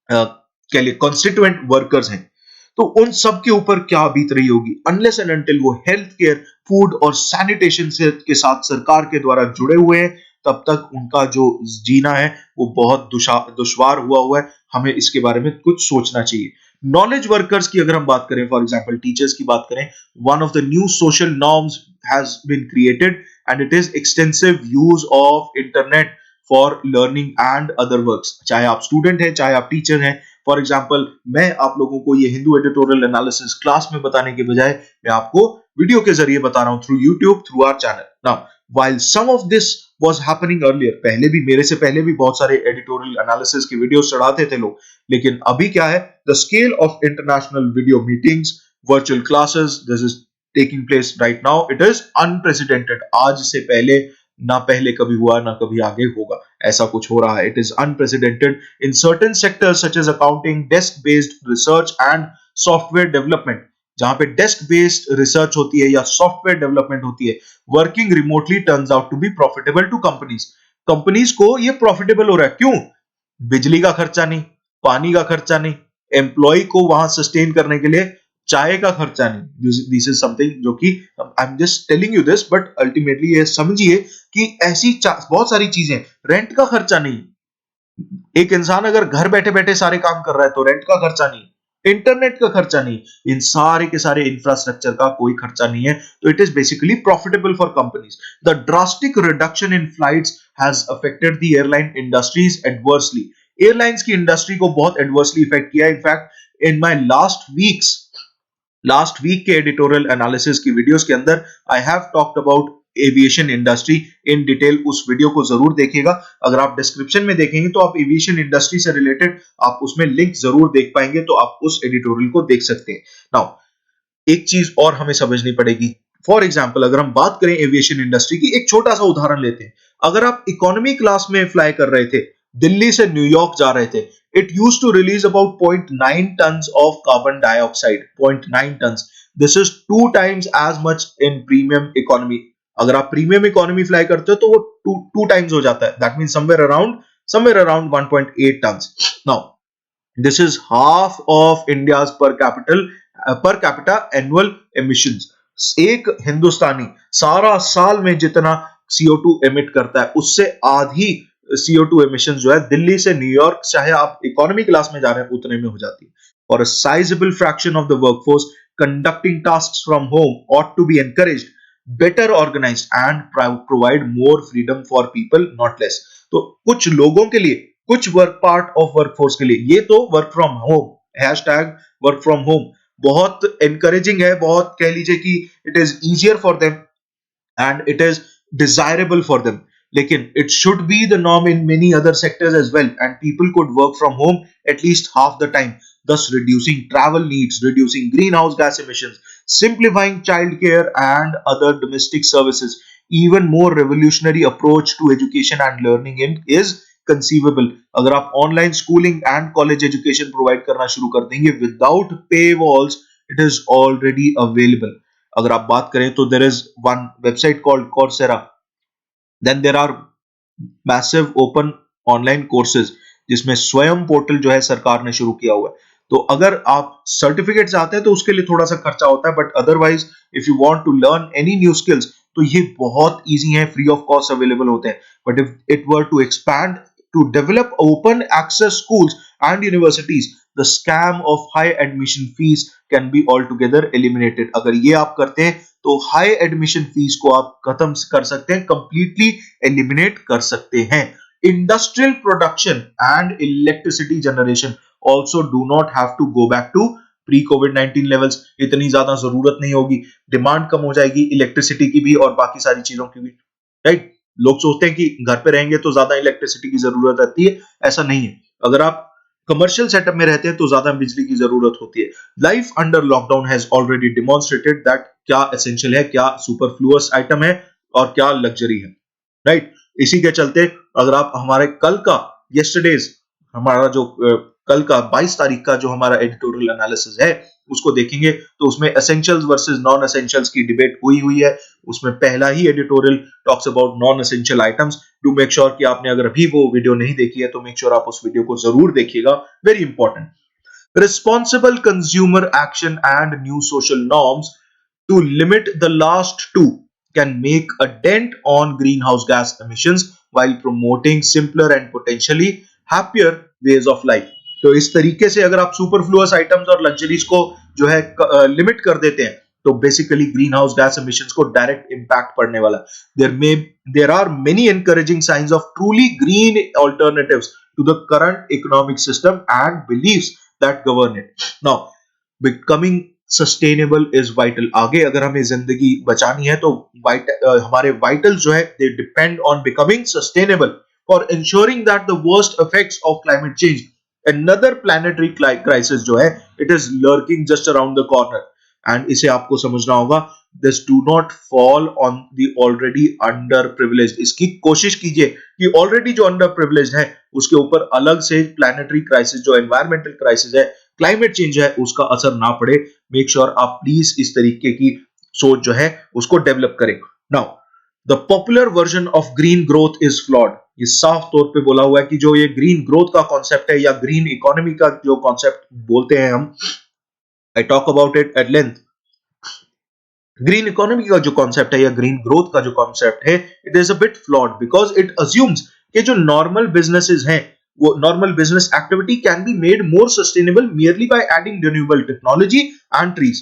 कह लीजिए कॉन्स्टिट्यूएंट वर्कर्स हैं, तो उन सब के ऊपर क्या बीत रही होगी अनलेस एंड अनटिल वो हेल्थ केयर, फूड और सैनिटेशन से के साथ सरकार के द्वारा जुड़े हुए हैं। तब तक उनका जो जीना है वो बहुत दुश्वार हुआ है। हमें इसके बारे में कुछ सोचना चाहिए। नॉलेज वर्कर्स की अगर हम बात करें, फॉर एग्जांपल टीचर्स की बात करें, one of the new social norms has been created and it is extensive use of internet for learning and other works। चाहे आप स्टूडेंट हैं, चाहे आप टीचर हैं। फॉर एग्जाम्पल, मैं आप लोगों को ये हिंदू एडिटोरियल एनालिसिस क्लास में बताने के बजाय मैं आपको वीडियो के जरिए बता रहा हूं through YouTube, through our channel. Now while some of this was happening earlier, पहले भी, मेरे से पहले भी बहुत सारे एडिटोरियल एनालिसिस की वीडियोस चढ़ाते थे लोग, लेकिन अभी क्या है, the scale of international video meetings, virtual classes, this is taking place right now, it is unprecedented। आज से पहले ना पहले कभी हुआ ना कभी आगे होगा, ऐसा कुछ हो रहा है। it is unprecedented in certain sectors such as accounting, desk based research and software development। जहां पे डेस्क बेस्ड रिसर्च होती है या सॉफ्टवेयर डेवलपमेंट होती है, working remotely turns out to be profitable to companies. Companies को ये प्रॉफिटेबल हो रहा है, क्यों? बिजली का खर्चा नहीं, पानी का खर्चा नहीं, एम्प्लॉय को वहां सस्टेन करने के लिए चाय का खर्चा नहीं। दिस इज समथिंग जो कि I am just telling you this, but ultimately ये समझिए कि ऐसी बहुत सारी चीजें, रेंट का खर्चा नहीं। एक इंसान अगर घर बैठे बैठे सारे काम कर रहा है तो रेंट का खर्चा नहीं, इंटरनेट का खर्चा नहीं, इन सारे के सारे इंफ्रास्ट्रक्चर का कोई खर्चा नहीं है। तो it is basically profitable for companies. The drastic reduction in flights has affected the airline industries adversely. Airlines की इंडस्ट्री को बहुत एडवर्सली इफेक्ट किया। In fact in my last week के एडिटोरियल एनालिसिस की वीडियोस के अंदर I have talked about aviation industry in detail, उस वीडियो को जरूर देखिएगा। अगर आप डिस्क्रिप्शन में देखेंगे तो आप एविएशन इंडस्ट्री से रिलेटेड आप उसमें लिंक जरूर देख पाएंगे, तो आप उस एडिटोरियल को देख सकते हैं। नाउ एक चीज और हमें समझनी पड़ेगी। फॉर एग्जाम्पल अगर हम बात करें एविएशन इंडस्ट्री की, एक छोटा सा उदाहरण लेते हैं। अगर आप इकोनॉमी क्लास में फ्लाई कर रहे थे, दिल्ली से न्यूयॉर्क जा रहे थे, it use to release about 0.9 tons of carbon dioxide, 0.9 tons. This is 2 times as much in premium economy. अगर आप प्रीमियम इकोनॉमी फ्लाई करते हो तो वो टू टाइम्स हो जाता है। That mean somewhere around 1.8 tons. Now this is half of India's per capita annual emissions। एक हिंदुस्तानी सारा साल में जितना CO2 एमिट करता है, उससे आधी CO2 एमिशन जो है दिल्ली से न्यूयॉर्क, चाहे आप इकोनॉमी क्लास में जा रहे हैं, उतने में हो जाती है। और a sizable fraction of the workforce conducting tasks from home ought to be encouraged, better organized and provide more freedom for people, not less। तो कुछ लोगों के लिए, कुछ वर्क पार्ट ऑफ वर्कफोर्स के लिए ये तो work from home, hashtag work from home बहुत एनकरेजिंग है, बहुत कह लीजिए कि it is easier for them and it is desirable for them, लेकिन it should be the norm in many other sectors as well, and people could work from home at least half the time, thus reducing travel needs, reducing greenhouse gas emissions, simplifying childcare and other domestic services। Even more revolutionary approach to education and learning in is conceivable। अगर आप online schooling and college education provide करना शुरू कर देंगे without pay walls, it is already available. अगर आप बात करें तो there is one website called Coursera, then there are massive open online courses, जिसमें स्वयं पोर्टल जो है सरकार ने शुरू किया हुआ है। तो अगर आप सर्टिफिकेट चाहते हैं तो उसके लिए थोड़ा सा खर्चा होता है, but otherwise if you want to learn any new skills तो ये बहुत इजी है, फ्री ऑफ कॉस्ट अवेलेबल होते हैं। But if it were to expand to develop open access schools and universities, the scam of high admission fees can be altogether eliminated। अगर ये आप करते हैं तो हाई एडमिशन फीस को आप खत्म कर सकते हैं, कंप्लीटली एलिमिनेट कर सकते हैं। Industrial production and electricity generation also do not have to go back to pre कोविड-19 लेवल्स। इतनी ज्यादा जरूरत नहीं होगी, डिमांड कम हो जाएगी इलेक्ट्रिसिटी की भी और बाकी सारी चीजों की भी, राइट। लोग सोचते हैं कि घर पे रहेंगे तो ज्यादा इलेक्ट्रिसिटी की जरूरत आती है, ऐसा नहीं है। अगर आप कमर्शियल सेटअप में रहते हैं तो ज्यादा बिजली की जरूरत होती है। Life under lockdown has already demonstrated that क्या एसेंशियल है, क्या सुपरफ्लुअस आइटम है और क्या लग्जरी है, राइट। इसी के चलते अगर आप हमारे कल का यस्टरडेज हमारा जो कल का 22 तारीख का जो हमारा एडिटोरियल एनालिसिस है उसको देखेंगे तो उसमें एसेंशियल्स वर्सेस नॉन एसेंशियल्स की डिबेट हुई है। उसमें पहला ही editorial talks about non essential items. Do make sure कि आपने अगर अभी वो वीडियो नहीं देखी है तो मेक श्योर आप उस वीडियो को जरूर देखिएगा, very important. Responsible consumer action and new social norms to limit the last two can make a dent on greenhouse gas emissions while promoting simpler and potentially happier ways of life। तो इस तरीके से अगर आप सुपरफ्लुअस आइटम्स और लग्जरीज को जो है लिमिट कर देते हैं तो basically green house gas emissions को डायरेक्ट इंपैक्ट पड़ने वाला। There are many encouraging science of truly green alternatives to the current economic system and believes that govern it. Now becoming sustainable is vital. आगे अगर हमें जिंदगी बचानी है तो हमारे वाइटल जो है they depend on becoming sustainable for ensuring that the worst effects of climate change, another planetary crisis जो है it is lurking just around the corner and इसे आपको समझना होगा। this do not fall on the already underprivileged। इसकी कोशिश कीजिए कि already जो underprivileged है उसके ऊपर अलग से planetary crisis जो environmental crisis है, climate change है, उसका असर ना पड़े। मेक श्योर आप प्लीज इस तरीके की सोच जो है उसको डेवलप करें। Now the popular version of green growth is flawed. ये साफ तौर पे बोला हुआ है कि जो ये ग्रीन ग्रोथ का कॉन्सेप्ट है या ग्रीन इकोनॉमी का जो कॉन्सेप्ट बोलते हैं हम, I talk about it at length. Green economy का जो कॉन्सेप्ट है या ग्रीन ग्रोथ का जो कॉन्सेप्ट है, it is a bit flawed because it assumes कि जो नॉर्मल बिजनेसेस हैं वो normal business activity can be made more sustainable merely by adding renewable technology and trees।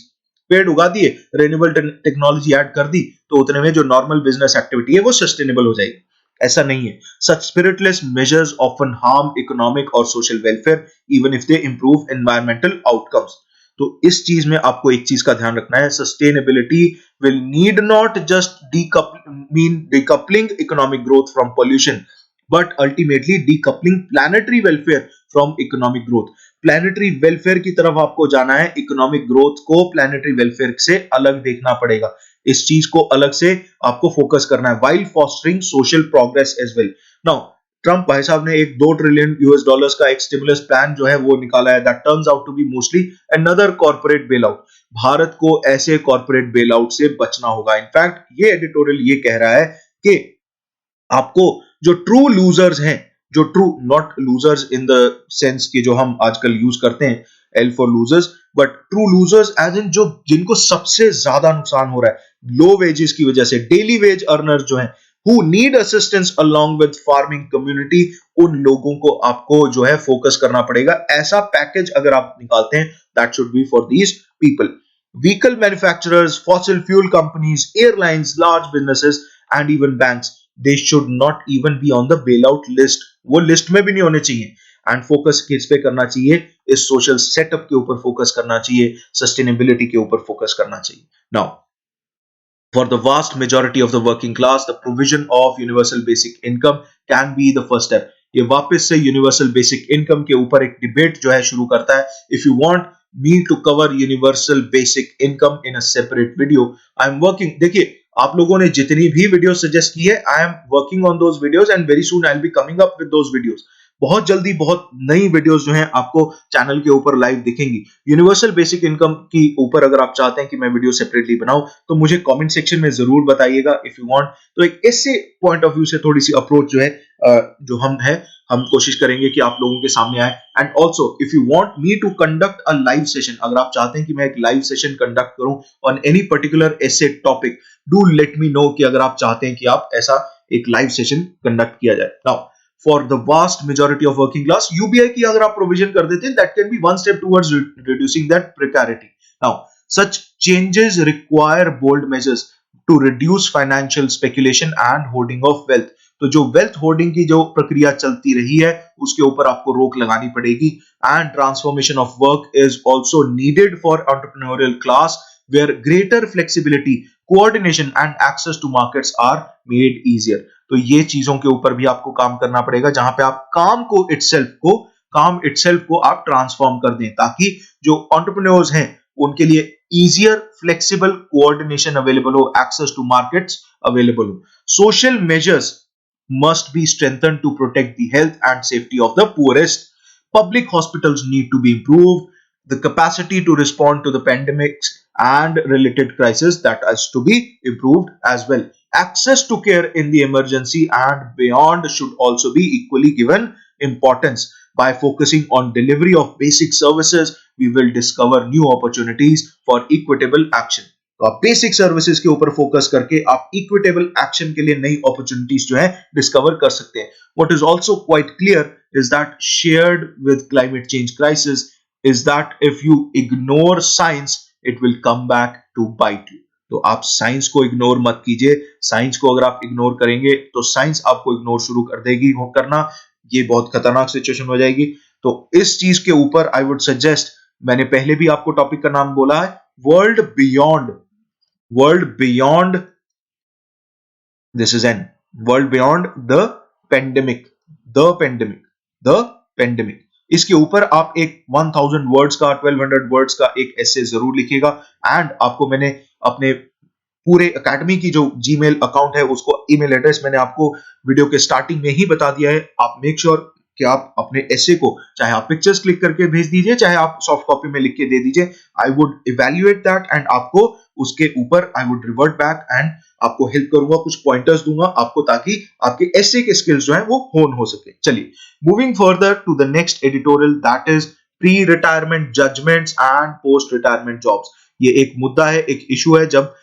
पेड़ उगा दिए, रिन्यूएबल टेक्नोलॉजी ऐड कर दी तो उतने में जो नॉर्मल बिजनेस एक्टिविटी है वो सस्टेनेबल हो जाएगी। ऐसा नहीं है। Such spiritless measures often harm economic और social welfare even if they improve environmental outcomes। तो इस चीज में आपको एक चीज का ध्यान रखना है, sustainability will need not just decoupling economic growth from pollution, but ultimately decoupling planetary welfare from economic growth. Planetary welfare की तरफ आपको जाना है, इकोनॉमिक ग्रोथ को प्लैनेटरी वेलफेयर से अलग देखना पड़ेगा, इस चीज को अलग से आपको फोकस करना है, while fostering social progress as well। Now, Trump भाई साहब ने एक 2 ट्रिलियन यूएस डॉलर्स का एक स्टिमुलस प्लान जो है वो निकाला है, that turns out to be mostly another corporate bail out. Bharat को ऐसे कॉर्पोरेट बेल आउट से बचना होगा। इनफैक्ट ये एडिटोरियल ये कह रहा है कि आपको जो ट्रू लूजर्स हैं, जो true not losers in the sense कि जो हम आजकल यूज करते हैं L for losers, but true losers as in जो जिनको सबसे ज्यादा नुकसान हो रहा है लो वेजेस की वजह से, डेली वेज अर्नर जो हैं who need assistance along with farming community, उन लोगों को आपको जो है फोकस करना पड़ेगा। ऐसा पैकेज अगर आप निकालते हैं that should be for these people। Vehicle manufacturers, fossil fuel companies, airlines, large businesses and even banks, they should not even be on the bailout list, वो लिस्ट में भी नहीं होने चाहिए। एंड फोकस किस पे करना चाहिए, इस सोशल सेटअप के ऊपर फोकस करना चाहिए, सस्टेनेबिलिटी के ऊपर फोकस करना चाहिए। Now for the vast majority of the working class, the provision of universal basic income can be the first step। ये वापस से यूनिवर्सल बेसिक इनकम के ऊपर एक डिबेट जो है शुरू करता है। If you want me to cover universal basic income in a separate video, I am working, देखिए आप लोगों ने जितनी भी वीडियो सजेस्ट की है, आई am working on those videos and very soon I will be coming up with those videos. बहुत जल्दी बहुत नई वीडियोस जो हैं आपको चैनल के ऊपर लाइव दिखेंगी। यूनिवर्सल बेसिक इनकम की ऊपर अगर आप चाहते हैं कि मैं वीडियो सेपरेटली बनाऊं तो मुझे कमेंट सेक्शन में जरूर बताइएगा इफ यू वांट। तो एक ऐसे पॉइंट ऑफ व्यू से थोड़ी सी अप्रोच जो है जो हम कोशिश करेंगे कि आप लोगों के सामने आए। And also if you want me to conduct a live session, अगर आप चाहते हैं कि मैं एक लाइव सेशन कंडक्ट करूं on any particular essay topic, do let me know कि अगर आप चाहते हैं कि आप ऐसा एक लाइव सेशन कंडक्ट किया जाए। Now for the vast majority of working class, UBI की अगर आप प्रोविजन कर देते हैं, that can be one step towards reducing that precarity। Now, such changes require bold measures to reduce financial speculation and hoarding of wealth। तो जो वेल्थ होर्डिंग की जो प्रक्रिया चलती रही है उसके ऊपर आपको रोक लगानी पड़ेगी। And transformation of work is also needed for entrepreneurial class where greater flexibility, coordination and access to markets are made easier। तो ये चीजों के ऊपर भी आपको काम करना पड़ेगा, जहां पे आप काम इटसेल्फ को आप ट्रांसफॉर्म कर दें, ताकि जो एंटरप्रेन्योर्स हैं उनके लिए इजियर, फ्लेक्सिबल कोऑर्डिनेशन अवेलेबल हो, एक्सेस टू मार्केट्स अवेलेबल हो। Social measures must be strengthened to protect the health and safety of the poorest। Public hospitals need to be improved, the capacity to respond to the pandemics and related crises that has to be improved as well। Access to care in the emergency and beyond should also be equally given importance। By focusing on delivery of basic services, we will discover new opportunities for equitable action। तो आप बेसिक सर्विसेज के ऊपर फोकस करके आप इक्विटेबल एक्शन के लिए नई अपॉर्चुनिटीज जो है डिस्कवर कर सकते हैं। What is also quite clear is that shared with climate change crisis is that if you ignore science, it will come back to bite you। तो आप साइंस को इग्नोर मत कीजिए। साइंस को अगर आप इग्नोर करेंगे तो साइंस आपको इग्नोर शुरू कर देगी करना, ये बहुत खतरनाक सिचुएशन हो जाएगी। तो इस चीज के ऊपर आई वुड सजेस्ट, मैंने पहले भी आपको टॉपिक का नाम बोला है, world beyond this is an world beyond the pandemic. इसके ऊपर आप एक 1000 वर्ड्स का 1200 वर्ड्स का एक एसे जरूर लिखिएगा। एंड आपको मैंने अपने पूरे एकेडमी की जो जीमेल अकाउंट है उसको ईमेल एड्रेस मैंने आपको वीडियो के स्टार्टिंग में ही बता दिया है। आप मेक श्योर कि आप अपने एसे को चाहे आप पिक्चर्स क्लिक करके भेज दीजिए, चाहे आप सॉफ्ट कॉपी में लिख के दे दीजिए। I would evaluate that and आपको उसके ऊपर I would revert back and आपको हेल्प करूंगा, कुछ पॉइंटर्स दूंगा आपको, ताकि आपके एसे के स्किल्स जो है वो होन हो सके। चलिए moving further to the next editorial, that is pre retirement judgments and post retirement jobs. ये एक मुद्दा है, एक इशू है। जब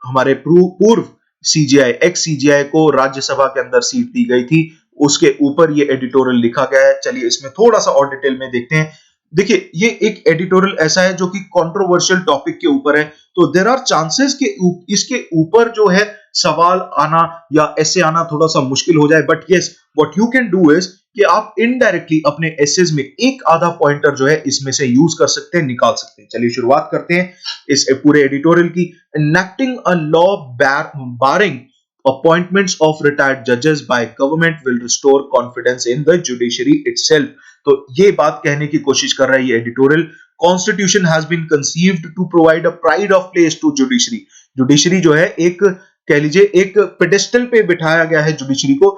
हमारे पूर्व सीजीआई, एक्स सीजीआई को राज्यसभा के अंदर सीट दी गई थी, उसके ऊपर ये एडिटोरियल लिखा गया है। चलिए इसमें थोड़ा सा और डिटेल में देखते हैं। देखिए ये एक एडिटोरियल ऐसा है जो कि कंट्रोवर्शियल टॉपिक के ऊपर है, तो देयर आर चांसेस कि इसके ऊपर जो है सवाल आना या ऐसे आना थोड़ा सा मुश्किल हो जाए। But yes, what you can do is कि आप इनडायरेक्टली अपने एसेज में एक आधा पॉइंटर जो है इसमें से यूज कर सकते हैं, निकाल सकते हैं। चलिए शुरुआत करते हैं इस पूरे एडिटोरियल की। Enacting a law barring appointments of retired judges by government will restore confidence in the judiciary itself। तो ये बात कहने की कोशिश कर रहा है ये editorial, constitution has been conceived to provide a pride of place to judiciary. Judiciary जो है एक, कह लीजिए एक पेडेस्टल पे बिठाया गया है जुडिशरी को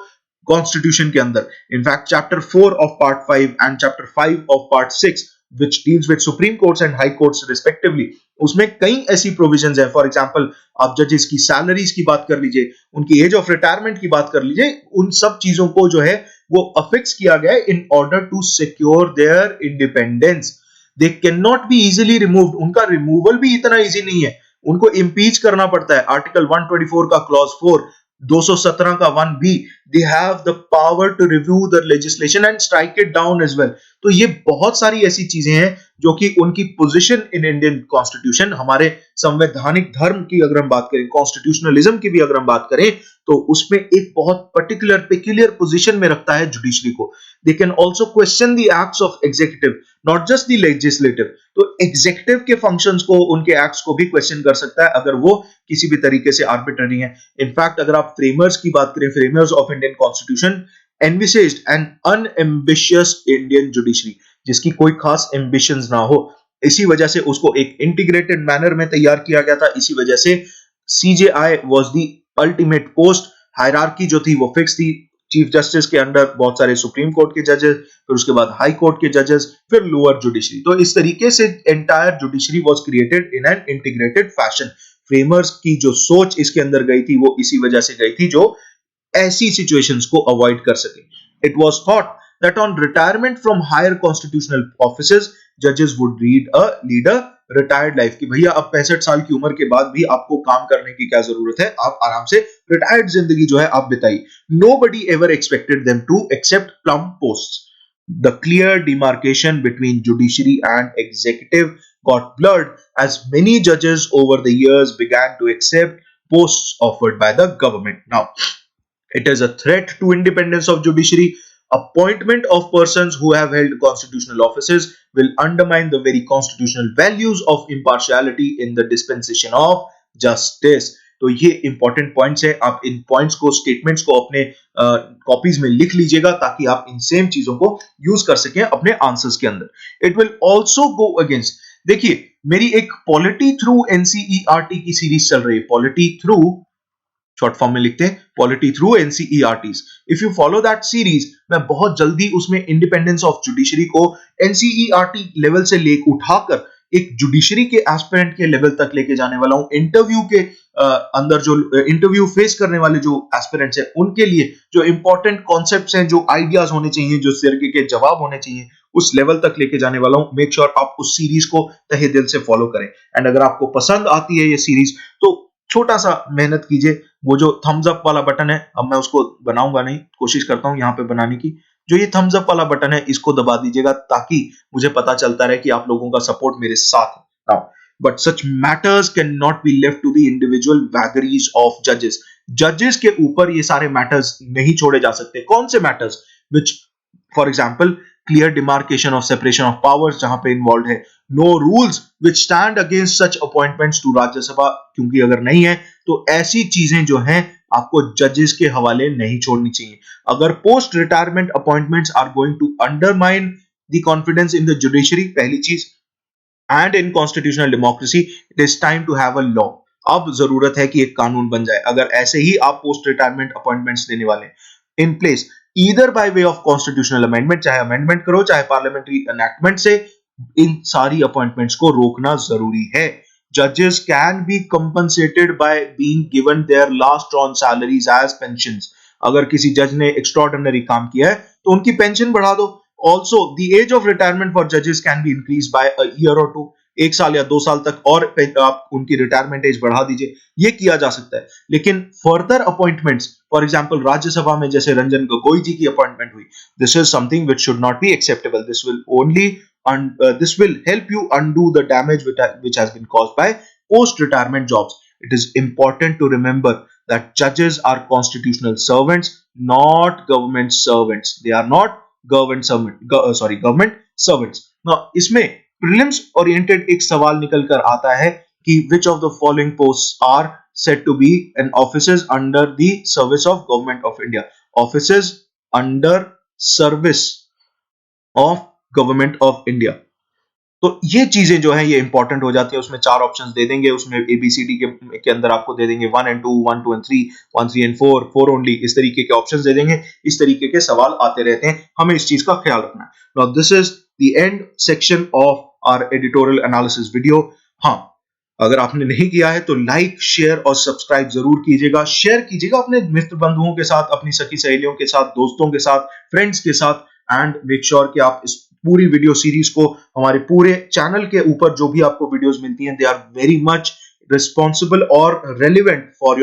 कॉन्स्टिट्यूशन के अंदर। In fact chapter 4 of part 5 and chapter 5 of part 6 which deals with supreme courts and high courts respectively, उसमें कई ऐसी प्रोविजंस हैं। फॉर एग्जांपल आप जजेस की सैलरीज की बात कर लीजिए, उनकी एज ऑफ रिटायरमेंट की बात कर लीजिए, उन सब चीजों को जो है वो अफिक्स किया गया है in order to secure their independence. They can not be easily removed, उनका रिमूवल भी इतना इजी नहीं है, उनको इम्पीच करना पड़ता है। आर्टिकल 124 का क्लॉज 4, 217 का 1B, they have the power to review the legislation and strike it down as well। तो ये बहुत सारी ऐसी चीजें हैं जो कि उनकी पोजीशन इन इंडियन कॉन्स्टिट्यूशन, हमारे संवैधानिक धर्म की अगर हम बात करें, कॉन्स्टिट्यूशनलिज्म की भी अगर हम बात करें, तो उसमें एक बहुत पर्टिकुलर पेक्यूलियर पोजीशन में रखता है जुडिशरी को। They can also question the acts of executive, not just the legislative. तो एग्जीक्यूटिव के फंक्शंस को, उनके एक्ट्स को भी क्वेश्चन कर सकता है अगर वो किसी भी तरीके से आर्बिट्ररी है। इनफैक्ट अगर आप फ्रेमर्स की बात करें, framers of Indian constitution envisaged an unambitious Indian judiciary, जिसकी कोई खास एम्बिशंस ना हो, इसी वजह से उसको एक इंटीग्रेटेड मैनर में तैयार किया गया था। इसी वजह से CJI was the ultimate post, hierarchy जो थी वो फिक्स थी। चीफ जस्टिस के अंडर बहुत सारे सुप्रीम कोर्ट के जजेस, फिर उसके बाद हाई कोर्ट के जजेस, फिर लोअर जुडिशरी। तो इस तरीके से entire judiciary was created in an integrated fashion. Framers की जो सोच इसके अंदर गई थी वो इसी वजह से गई थी, जो ऐसी सिचुएशंस को अवॉइड कर सके। It was thought that on retirement from higher constitutional offices जजेस would lead a retired life, कि भैया अब 65 साल की उम्र के बाद भी आपको काम करने की क्या जरूरत है, आप आराम से रिटायर्ड जिंदगी जो है आप बिताइए। Nobody ever expected them to accept plum posts. The clear demarcation between judiciary and executive got blurred as many judges over the years began to accept posts offered by the government. Now, it is a threat to independence of judiciary. Appointment of persons who have held constitutional offices will undermine the very constitutional values of impartiality in the dispensation of justice। तो ये इंपॉर्टेंट पॉइंट्स है, आप इन पॉइंट्स को, स्टेटमेंट्स को अपने कॉपीज में लिख लीजिएगा ताकि आप इन सेम चीजों को यूज कर सकें अपने आंसर्स के अंदर। It will also go against, देखिए मेरी एक पॉलिटी थ्रू एनसीईआरटी की सीरीज चल रही है, पॉलिटी थ्रू, शॉर्ट फॉर्म में लिखते हैं polity through NCERTs. If you follow that series, मैं बहुत जल्दी उसमें इंडिपेंडेंस ऑफ जुडिशरी को एनसीईआरटी लेवल से ले उठाकर एक जुडिशरी के एस्पिरेंट के लेवल तक लेके जाने वाला हूं। इंटरव्यू के अंदर जो इंटरव्यू फेस करने वाले जो एस्पिरेंट्स हैं, उनके लिए जो इंपॉर्टेंट कॉन्सेप्ट्स हैं, जो आइडियाज होने चाहिए, जो सिरके के जवाब होने चाहिए, उस लेवल तक लेके जाने वाला हूं। मेक श्योर आप उस सीरीज को तहे दिल से फॉलो करें। एंड अगर आपको पसंद आती है ये सीरीज, तो छोटा सा मेहनत कीजिए, वो जो थम्स अप वाला बटन है, अब मैं उसको बनाऊंगा नहीं, कोशिश करता हूं यहां पे बनाने की, जो ये थम्स अप वाला बटन है इसको दबा दीजिएगा ताकि मुझे पता चलता रहे कि आप लोगों का सपोर्ट मेरे साथ है। But such matters can not be left to the individual vagaries of जजेस। जजेस के ऊपर ये सारे मैटर्स नहीं छोड़े जा सकते। कौन से matters? Which, for example, clear demarcation of separation of powers जहां पे इन्वॉल्व है, no rules which stand against such appointments to Rajya Sabha, क्योंकि अगर नहीं है तो ऐसी चीजें जो हैं आपको जजेस के हवाले नहीं छोड़नी चाहिए। अगर post retirement appointments are going to undermine the confidence in the judiciary, पहली चीज, and in constitutional democracy, it is time to have a law. अब जरूरत है कि एक कानून बन जाए। अगर ऐसे ही आप पोस्ट रिटायरमेंट अपॉइंटमेंट्स देने वाले in place, either by way of constitutional amendment, चाहे अमेंडमेंट करो चाहे पार्लियामेंट्री एनैक्टमेंट से, इन सारी अपॉइंटमेंट्स को रोकना जरूरी है। जजेस can be compensated by being given their last on salaries as pensions. अगर किसी जज ने एक्स्ट्राऑर्डिनरी काम किया है तो उनकी पेंशन बढ़ा दो। Also the age of retirement for जजेस can be increase by a year और टू, 1 साल या 2 साल तक और आप उनकी रिटायरमेंट एज बढ़ा दीजिए, ये किया जा सकता है। लेकिन further appointments, for example Rajya Sabha में जैसे रंजन गोगोई जी की अपॉइंटमेंट हुई, this is something which should not be acceptable. This will only this will help you undo the damage which has been caused by post retirement jobs. It is important to remember that judges are constitutional servants, not government servants. They are not government servants. Now इसमें प्रीलिम्स ओरिएंटेड एक सवाल निकल कर आता है कि which of the following post are said to be an offices under the service of government of India, offices under service of government of India। तो ये चीजें जो है ये इंपॉर्टेंट हो जाती है। उसमें 4 ऑप्शंस दे देंगे, उसमें एबीसीडी के अंदर आपको दे देंगे 1 and 2, 1, 2 and 3, 1, 3 and 4, 4 ओनली, इस तरीके के ऑप्शंस दे देंगे। इस तरीके के सवाल आते रहते हैं, हमें इस चीज का ख्याल रखना है। Now this is the end section of our editorial analysis video. हाँ, अगर आपने नहीं किया है तो लाइक, शेयर और सब्सक्राइब जरूर कीजिएगा। शेयर कीजिएगा अपने मित्र बंधुओं के साथ, अपनी सखी सहेलियों के साथ, दोस्तों के साथ, फ्रेंड्स के साथ, एंड मेक श्योर कि आप इस पूरी वीडियो सीरीज को, हमारे पूरे चैनल के ऊपर जो भी आपको वीडियोस मिलती हैं, they are very much responsible और relevant for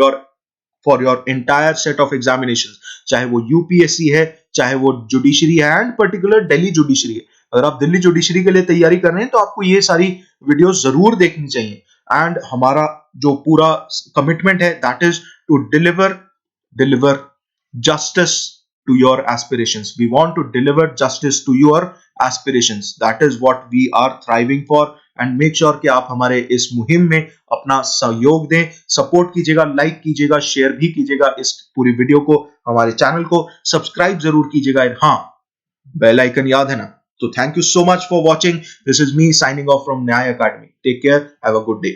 your entire set of examinations, चाहे वो यूपीएससी है, चाहे वो जुडिशरी है, एंड पर्टिकुलर दिल्ली जुडिशरी है। अगर आप दिल्ली जुडिशरी के लिए तैयारी कर रहे हैं तो आपको ये सारी वीडियोस जरूर देखनी चाहिए। एंड हमारा जो पूरा कमिटमेंट है that is to deliver justice to your aspirations. We want to deliver justice to your aspirations. That is what we are thriving for. And make sure कि आप हमारे इस मुहिम में अपना सहयोग दें, सपोर्ट कीजिएगा, लाइक कीजिएगा, शेयर भी कीजिएगा इस पूरी वीडियो को, हमारे चैनल को सब्सक्राइब जरूर कीजिएगा। हाँ, बेल आइकन याद है ना? तो thank you so much for watching. This is me signing off from Nyay academy. Take care, have a good day.